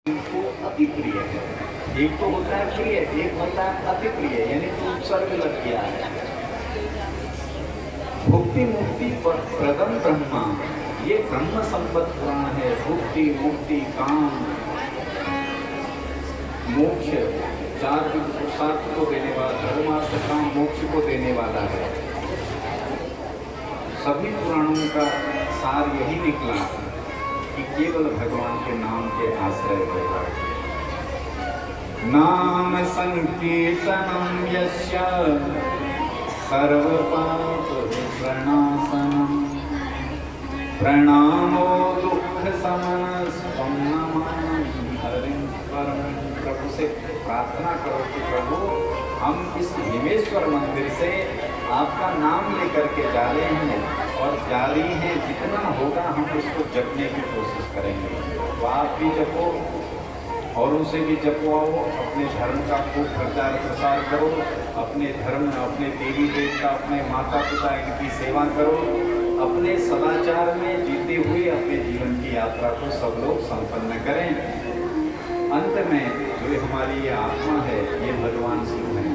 इनको अति प्रिय है। एक तो होता है प्रिय, एक होता है अति प्रिय, यानी तो उपसर्ग लग गया है। भुक्ति मुक्ति प्रदम ब्रह्मा, ये ब्रह्म संपद पुराण है। भुक्ति मुक्ति काम मोक्ष, चार पुरुषार्थ को देने वाला, धर्मार्थ काम मोक्ष को देने वाला है। सभी पुराणों का सार यही निकला कि केवल भगवान के नाम के आश्रय होगा। नाम संकीर्तनम यस्य सर्व पाप प्रणाशनम, प्रणामो दुख समनस्त्वं नमामि हरिं परमं। प्रभु से प्रार्थना करो कि प्रभु हम इस हिमेश्वर मंदिर से आपका नाम लेकर के जा रहे हैं और जारी हैं, जितना होगा हम उसको जपने की कोशिश करेंगे। तो आप भी जपो और उसे भी जपवाओ, अपने धर्म का खूब प्रचार प्रसार करो, अपने धर्म, अपने देवी देवता, अपने माता पिता, इनकी सेवा करो, अपने सदाचार में जीते हुए अपने जीवन की यात्रा को सब लोग संपन्न करें। अंत में जो हमारी ये आत्मा है, ये भगवान शिव है।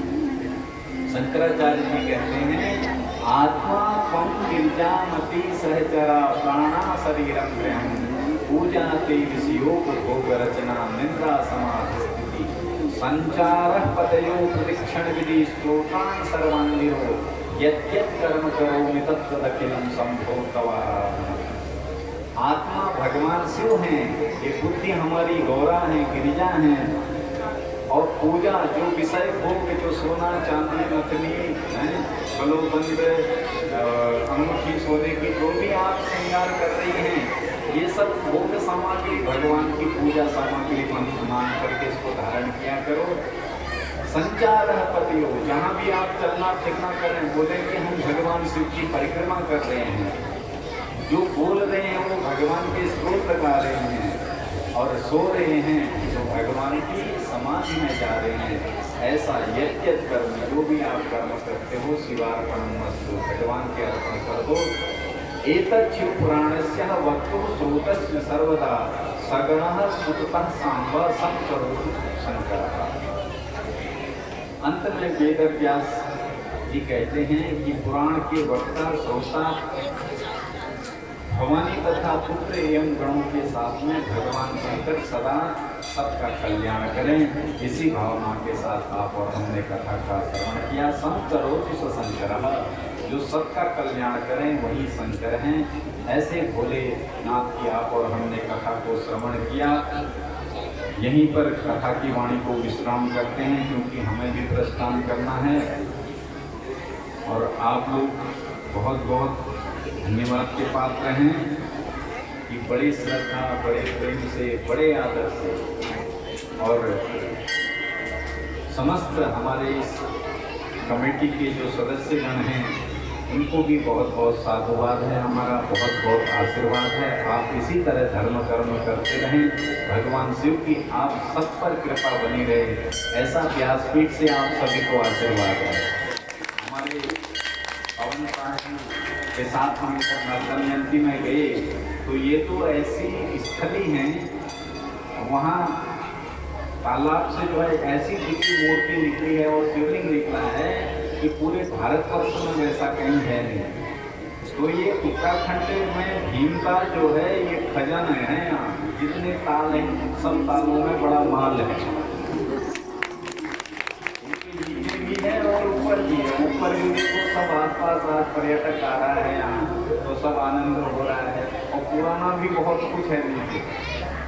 शंकराचार्य जी कहते हैं, आत्मा त्वं गिरिजामति सहचरा प्राणा शरीरं त्रयं, पूजा ते विषयोप भोग रचना निद्रा समाधि स्थिति, संचारः पतयो प्रदक्षिण विधि स्तोत्रान् सर्वान् निरो, यत् कर्म करोमि तत्तदखिलं शंभो तवाराधना। आत्मा भगवान शिव हैं, ये बुद्धि हमारी गौरा है, गिरिजा है। और पूजा जो विषय भोग, जो सोना चांदी नथनी है, बलोबंद अंगूठी सोने की जो भी आप श्रृंगार कर रही हैं, ये सब भोग सामग्री भगवान की पूजा सामग्री मान करके इसको धारण किया करो। संचार पति हो, जहाँ भी आप चलना फिरना करें, बोले कि हम भगवान शिव की परिक्रमा कर रहे हैं। जो बोल रहे हैं वो भगवान के स्तोत्र गा रहे हैं, और सो रहे हैं जो भगवान की समाधि में जा रहे हैं। ऐसा यज्ञ कर्म, जो भी आप कर्म करते हो, शिवार्पणमस्तु, भगवान के अर्पण कर दो। एतत् शिव पुराणस्य वक्तुः श्रोतस्य सर्वदा सगणः सुततः सांब संकरोतु शंकरः। अंत में वेदव्यास जी कहते हैं कि पुराण के वक्ता श्रोता भवानी तथा पुत्र एवं गणों के साथ में भगवान शंकर सदा सबका कल्याण करें। इसी भावना के साथ आप और हमने कथा का श्रवण किया। संकरोति स शंकरः, जो सबका कल्याण करें वही शंकर हैं। ऐसे भोलेनाथ की आप और हमने कथा को श्रवण किया। यहीं पर कथा की वाणी को विश्राम करते हैं, क्योंकि हमें भी प्रस्थान करना है। और आप लोग बहुत बहुत धन्यवाद के पात्र हैं कि बड़ी श्रद्धा, बड़े प्रेम से, बड़े आदर से, और समस्त हमारे इस कमेटी के जो सदस्यगण हैं, उनको भी बहुत बहुत साधुवाद है, हमारा बहुत बहुत आशीर्वाद है। आप इसी तरह धर्म कर्म करते रहें। भगवान शिव की आप सब पर कृपा बनी रहे, ऐसा व्यासपीठ से आप सभी को आशीर्वाद है। हमारे पवन साहब के साथ हम नर्तन यंती में गए, तो ये तो ऐसी स्थली हैं, वहाँ तालाब से जो है ऐसी दिव्य मूर्ति निकली है और शिवलिंग निकला है कि पूरे भारतवर्ष में वैसा कहीं है नहीं। तो ये उत्तराखंड में भीमताल जो है, ये खजाना है। यहाँ जितने ताल हैं, सब तालों में बड़ा माल है। नीचे भी है और ऊपर भी है। ऊपर भी देखो, सब आसपास आज पर्यटक आ रहा है यहाँ, तो सब आनंद हो रहा है। और पुराना भी बहुत कुछ है नीचे,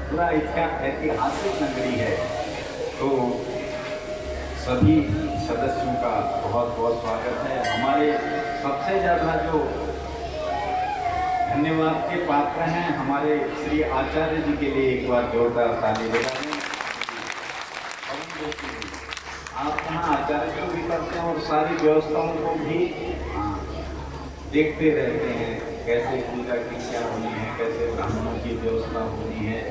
पूरा ऐतिहासिक नगरी है। तो सभी सदस्यों का बहुत बहुत स्वागत है। हमारे सबसे ज़्यादा जो धन्यवाद के पात्र हैं, हमारे श्री आचार्य जी के लिए एक बार जोरदार ताली बजाएं। आप कहाँ आचार्य को भी करते हैं और सारी व्यवस्थाओं को भी देखते रहते हैं, कैसे पूजा की क्या होनी है, कैसे ब्राह्मणों की व्यवस्था होनी है।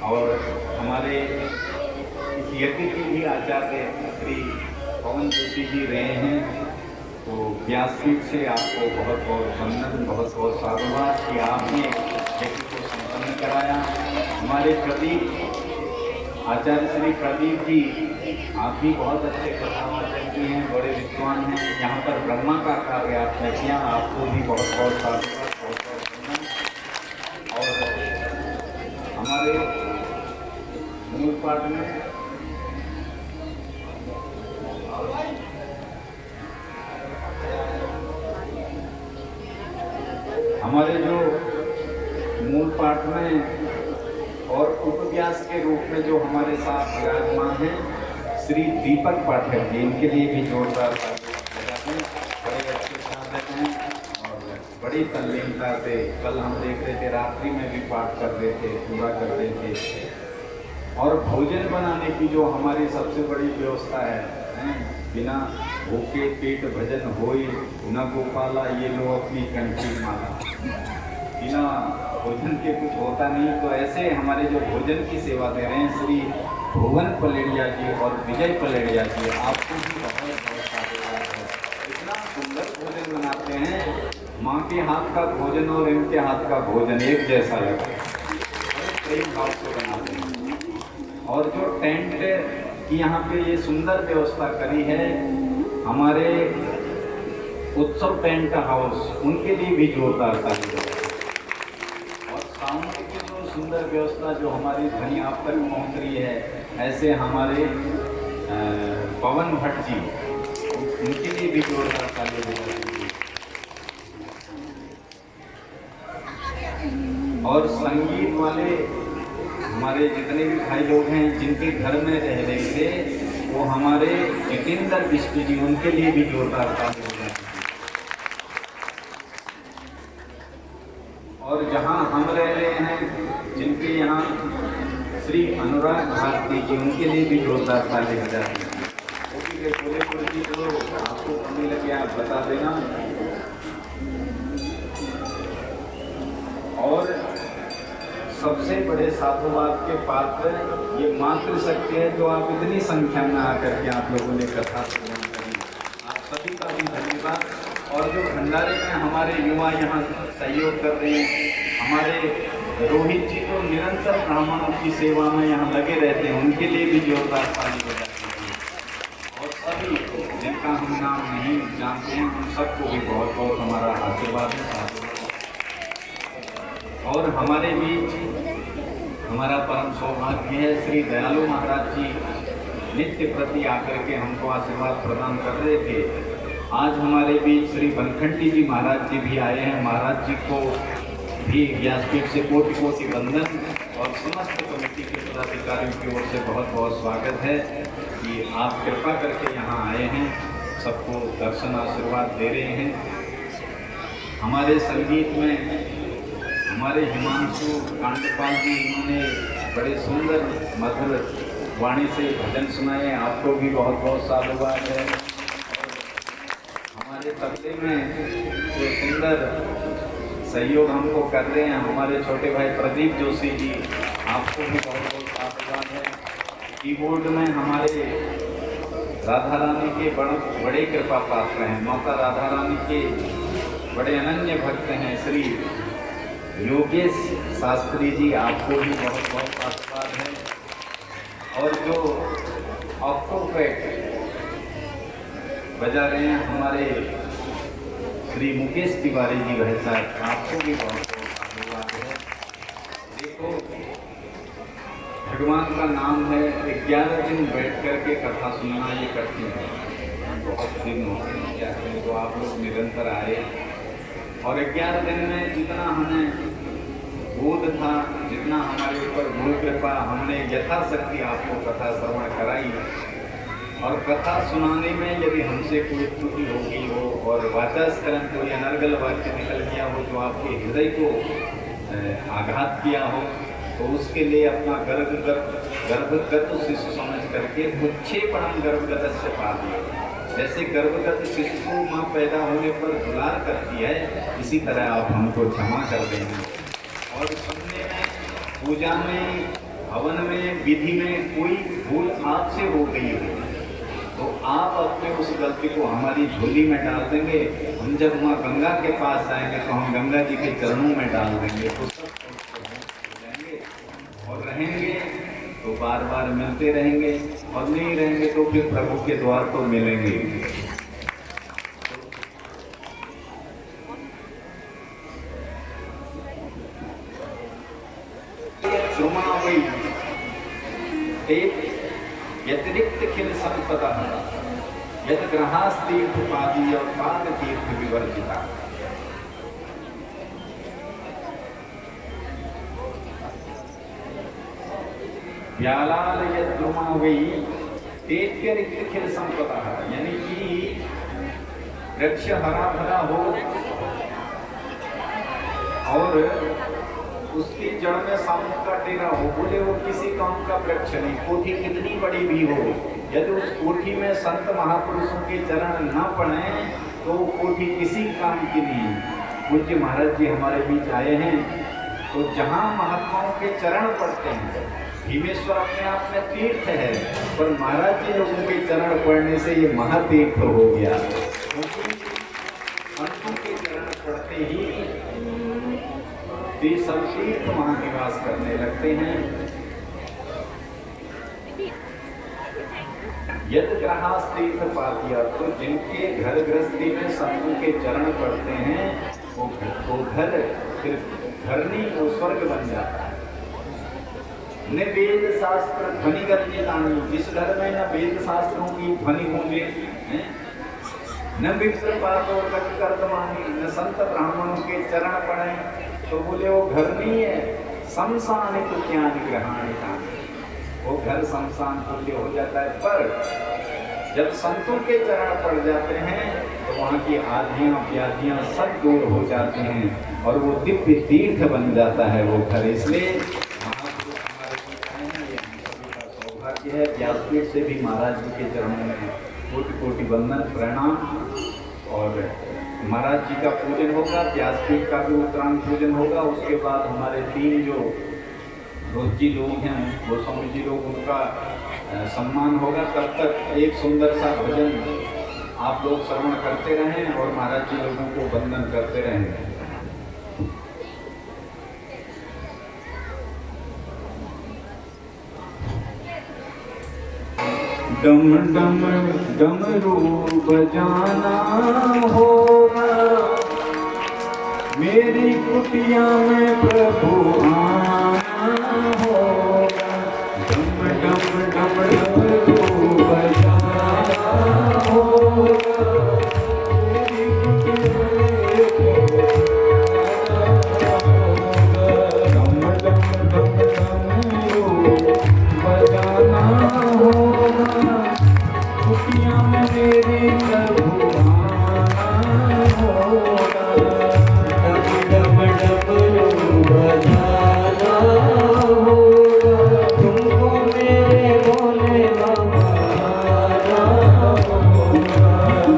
और हमारे इस यज्ञ के भी आचार्य श्री पवन जोशी जी रहे हैं। तो व्यासपीठ से आपको बहुत बहुत वंदन, बहुत बहुत साधुवाद कि आपने यज्ञ को संपन्न कराया। हमारे प्रदीप आचार्य श्री प्रदीप जी, आप भी बहुत अच्छे कथावाचक भी हैं, बड़े विद्वान हैं। यहाँ पर ब्रह्मा का कार्य आपने किया, आपको भी बहुत बहुत साधुवाद, बहुत बहुत वंदन। और हमारे मूल पाठ में हमारे जो मूल पाठ में और उपव्यास के रूप में जो हमारे साथ विराजमान हैं श्री दीपक पाठक जी, इनके लिए भी जोरदार बड़े अच्छे साधक हैं और बड़ी तल्लीनता से कल हम देख रहे थे, रात्रि में भी पाठ कर रहे थे, पूरा कर रहे थे। और भोजन बनाने की जो हमारी सबसे बड़ी व्यवस्था है, बिना भूखे पेट भजन होई न गोपाला, ये लो अपनी कंठी माला। बिना भोजन के कुछ होता नहीं। तो ऐसे हमारे जो भोजन की सेवा दे रहे हैं श्री भुवन पलेड़िया जी और विजय पलेड़िया जी, आपको भी बहुत बहुत साधुवाद है। इतना सुंदर भोजन बनाते हैं, माँ के हाथ का भोजन और इनके हाथ का भोजन एक जैसा लगता है, प्रेम भाव से बनाते हैं। और जो टेंट की यहाँ पे ये सुंदर व्यवस्था करी है हमारे उत्सव टेंट हाउस, उनके लिए भी जोरदार ताली है। और साउंड की जो सुंदर व्यवस्था जो हमारी ध्वनि आप तक पहुँच रही है, ऐसे हमारे पवन भट्ट जी, उनके लिए भी जोरदार ताली है। और संगीत वाले हमारे जितने भी भाई लोग हैं जिनके घर में रह रहे थे, वो हमारे जितेंद्र बिष्ट जी, उनके लिए भी जोरदार ताली हो जाती है। और जहाँ हम रह रहे हैं, जिनके यहाँ श्री अनुराग भारती जी, उनके लिए भी जोरदार ताली हो जाती है। वो भी बोले जी, तो आपको कमी लगे आप बता देना। और सबसे बड़े साधुवाद के पात्र ये मातृशक्ति है, जो आप इतनी संख्या में आकर के आप लोगों ने कथा श्रवण करी, आप सभी का भी धन्यवाद। और जो भंडारे में हमारे युवा यहाँ सहयोग कर रहे हैं, हमारे रोहित जी तो निरंतर ब्राह्मणों की सेवा में यहाँ लगे रहते हैं, उनके लिए भी जोरदार ताली हो जाती है। और सभी जिनका हम नाम नहीं जानते हैं, उन सबको भी बहुत बहुत हमारा आशीर्वाद है। और हमारे बीच हमारा परम सौभाग्य है, श्री दयालु महाराज जी नित्य प्रति आकर के हमको आशीर्वाद प्रदान कर रहे थे। आज हमारे बीच श्री बनखंडी जी महाराज जी भी आए हैं। महाराज जी को भी व्यासपीठ से कोटि कोटि वंदन और समस्त कमेटी के पदाधिकारियों की ओर से बहुत बहुत स्वागत है कि आप कृपा करके यहाँ आए हैं, सबको दर्शन आशीर्वाद दे रहे हैं। हमारे संगीत में हमारे हिमांशु कांडपाल जी, इन्होंने बड़े सुंदर मधुर वाणी से भजन सुनाए, आपको भी बहुत बहुत साधुवाद है। हमारे तबले में जो सुंदर सहयोग हमको कर रहे हैं हमारे छोटे भाई प्रदीप जोशी जी, आपको भी बहुत बहुत साधुवाद है। कीबोर्ड में हमारे राधा रानी के बड़े कृपा पात्र हैं, माता राधा रानी के बड़े अनन्य भक्त हैं श्री योगेश शास्त्री जी, आपको भी बहुत बहुत आशीर्वाद है। और जो ऑक्टोपैड बजा रहे हैं हमारे श्री मुकेश तिवारी जी भाई साहब, आपको भी बहुत बहुत आशीर्वाद है। देखो, भगवान का नाम है, 11 दिन बैठ करके कथा सुनना ये कठिन है, बहुत दिन होते हैं क्या करें। तो आप लोग निरंतर आए और 11 दिन में जितना हमें बोध था, जितना हमारे ऊपर गुरु कृपा, हमने यथाशक्ति आपको कथा श्रवण कराई। और कथा सुनाने में यदि हमसे कोई त्रुटि हो गई हो और वाचास्करण कोई अनर्गल वाक्य निकल गया हो जो आपके हृदय को आघात किया हो, तो उसके लिए अपना गर्भगत शिशु समझ करके पुच्छेपणम गर्भगत से पा दिया। जैसे गर्भगत शिशु को माँ पैदा होने पर दुलार करती है, इसी तरह आप हमको क्षमा कर देना। और सुनने में, पूजा में, हवन में, विधि में कोई भूल आपसे हो गई हो तो आप अपने उस गलती को हमारी झोली में डाल देंगे। हम जब माँ गंगा के पास आएंगे तो हम गंगा जी के चरणों में डाल देंगे, तो सब हो जाएंगे। और रहेंगे तो बार बार मिलते रहेंगे, और नहीं रहेंगे तो फिर प्रभु के द्वार तो मिलेंगे। व्यतिरिक्त खिल संपदा यद ग्रहास्तीर्थ पादी और पाद तीर्थ विवर्जिता। व्यालाल यद्रुमा वही तेत्यरिक्त खिल संपदा, यानी कि वृक्ष हरा भरा हो और उसकी जड़ में सामुक का डेरा हो, बोले वो किसी काम का वृक्ष नहीं, कोठी कितनी बड़ी भी हो, यदि उस कोठी में संत महापुरुषों के चरण न पड़े तो वो कोठी किसी काम की नहीं। पूज्य महाराज जी हमारे बीच आए हैं, तो जहाँ महात्माओं के चरण पड़ते हैं, भीमेश्वर अपने आप में तीर्थ है, पर महाराज जी लोगों के चरण पड़ने से ये महातीर्थ हो गया, क्योंकि संतों के चरण पड़ते ही सब तीर्थ वहां निवास करने लगते हैं। यद ग्रहास तीर्थ पातिया, तो जिनके घर गृहस्थी में संतों के चरण पड़ते हैं वो घर सिर्फ घर नहीं, वो स्वर्ग बन जाता है। न वेद शास्त्र ध्वनि गर्जितानी, जिस घर में न वेद शास्त्रों की ध्वनि होंगे, न विप्र पातो कर्तमानी, न संत ब्राह्मणों के चरण पड़े तो बोले वो घर नहीं है, शमशान तुल्यान ग्रहाणि तानि, वो घर शमशान तुल्य हो जाता है। पर जब संतों के चरण पड़ जाते हैं तो वहाँ की आधियाँ व्याधियाँ सब दूर हो जाती हैं और वो दिव्य तीर्थ बन जाता है वो घर। इसलिए महापुरुष हमारे बीच आए हैं, ये हम सभी का सौभाग्य है। व्यासपीठ से भी महाराज जी के चरणों में कोटि कोटि वंदन प्रणाम। और महाराज जी का पूजन होगा, व्यासपीठ का भी उत्तरांग पूजन होगा। उसके बाद हमारे 3 जो रोजी लोग हैं, गोस्वामी जी लोग, उनका सम्मान होगा। तब तक एक सुंदर सा भजन आप लोग श्रवण करते रहें और महाराज जी लोगों को वंदन करते रहें। डम डम डमरू बजाना होगा, मेरी कुटिया में प्रभु आना होगा। डम डम डमरू बजाना होगा, मेरी कुटिया में डम डम डम डमरू बजाना होगा, कुटिया में मेरे प्रभु आना होगा। डम डमरू बजाना होगा, तुमको मेरे भोले बाबा आना होगा,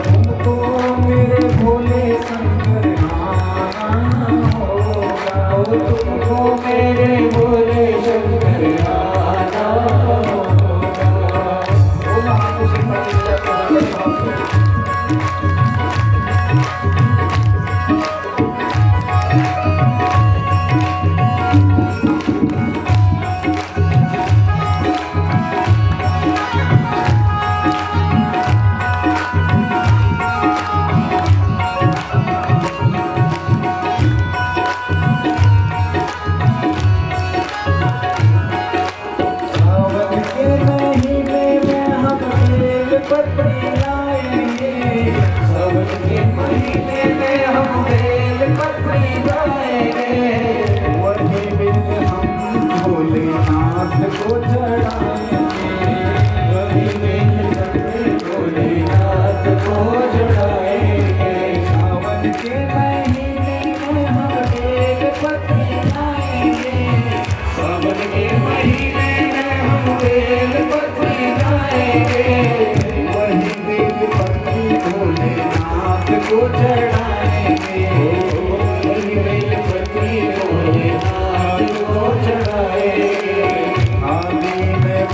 तुमको मेरे भोले शंकर आना होगा, तुमको मेरे भोले शंकर आना होगा। आदि में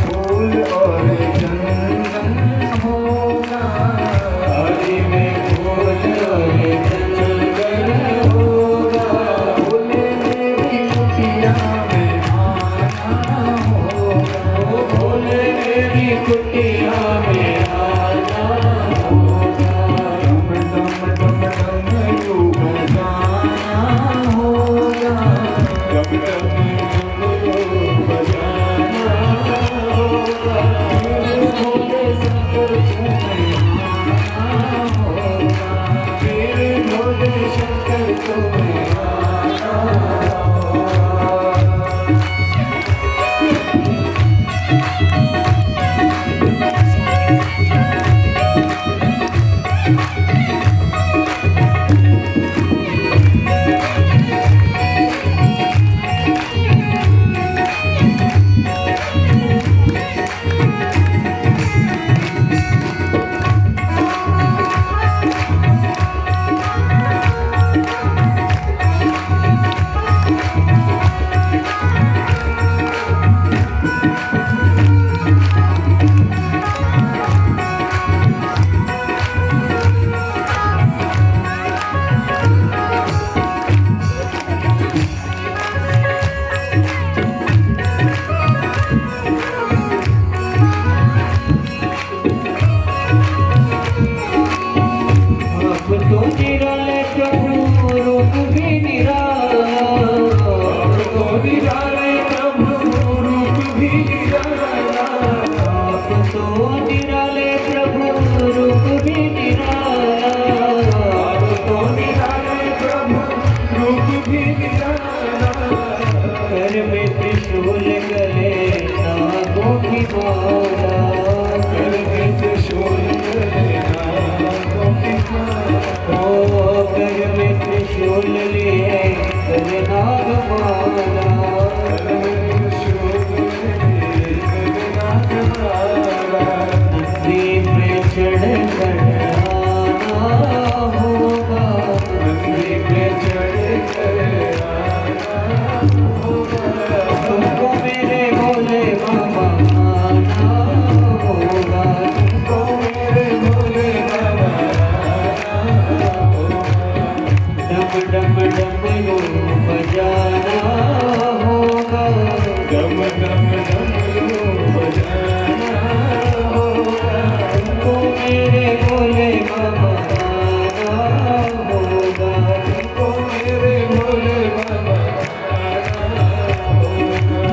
डम डम डमरू बजाना होगा, तुमको मेरे भोले बाबा आना होगा, तुमको मेरे भोले बाबा आना होगा।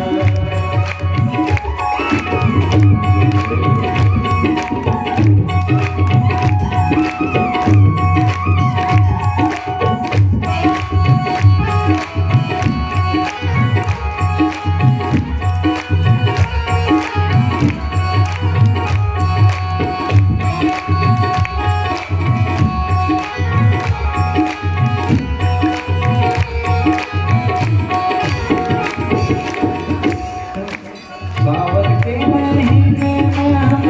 सावन के महीने में हम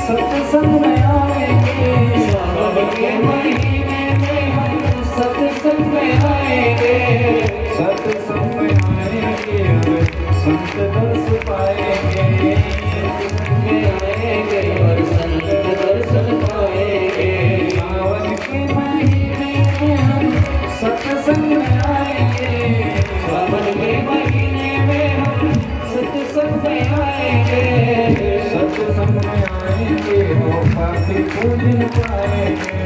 सत्संग में आएंगे, सावन के महीने में हम सत्संग में आएंगे, सत्संग में आएंगे और संत दर्श पाएंगे, में आएंगे और संत दर्शन पाएंगे। सावन के महीने में हम सत्संग में आएंगे, सावन के महीने में हम सत्संग में आएंगे, सत्संग में आएंगे हो पापी पूजन पाएंगे,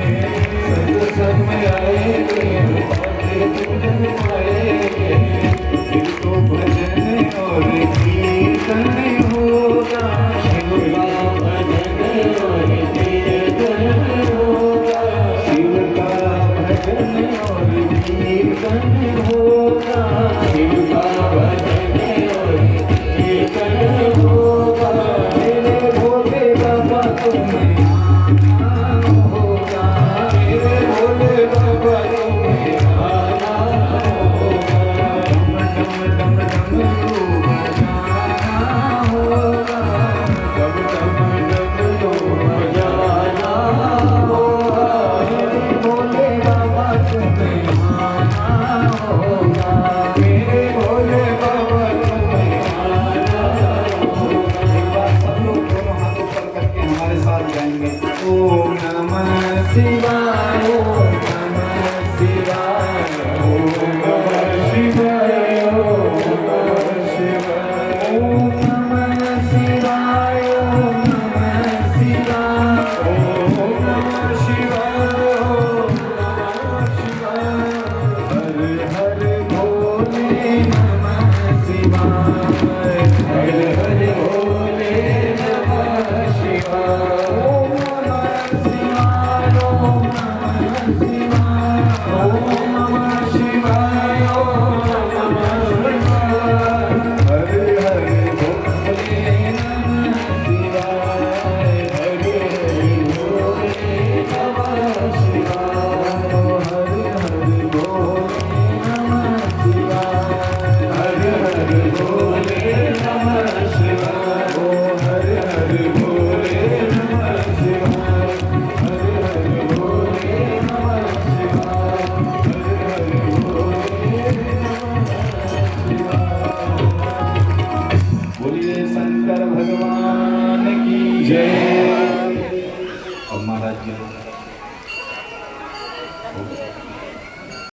सत्संग में आएंगे हो पापी पूजन पाएंगे। फिर तो भजन और कीर्तन होगा, शिव का भजन और कीर्तन होगा, शिव का भजन और कीर्तन होगा, शिव का भजन और कीर्तन होगा। मेरे भोले बाबा तुम्हें आना होगा, मेरे भोले बाबा तुम्हें आना होगा, डम डम डमरू बजाना होगा, डम डम डमरू बजाना होगा। मेरे भोले बाबा तुम्हें आना होगा, मेरे भोले बाबा तुम्हें आना होगा। एक बार सब लोग दोनों हाथ ऊपर करके हमारे साथ गाएंगे, ओम नमः शिवाय, ओम नमः शिवाय, ओम नमः शिवाय, ओम नमः शिवाय, ओम नमः शिवाय, ओम नमः शिवाय, ओम नमः शिवाय, ओम नमः शिवाय। हर हर भोले नमः शिवाय, हर हर भोले नमः शिवाय, ओम नमः शिवाय, ओम नमः शिवाय, ओम नमः शिवाय, ओम नमः शिवाय। हर हर भोले नमः शिवाय, हर हर भोले नमः शिवाय, हर हर भोले नमः शिवाय, हर हर भोले नमः शिवाय, ओ हर हर भोले नमः शिवाय, हर हर भोले नमः शिवाय, हर हर भोले नमः शिवाय। बोलिए शंकर भगवान की जय।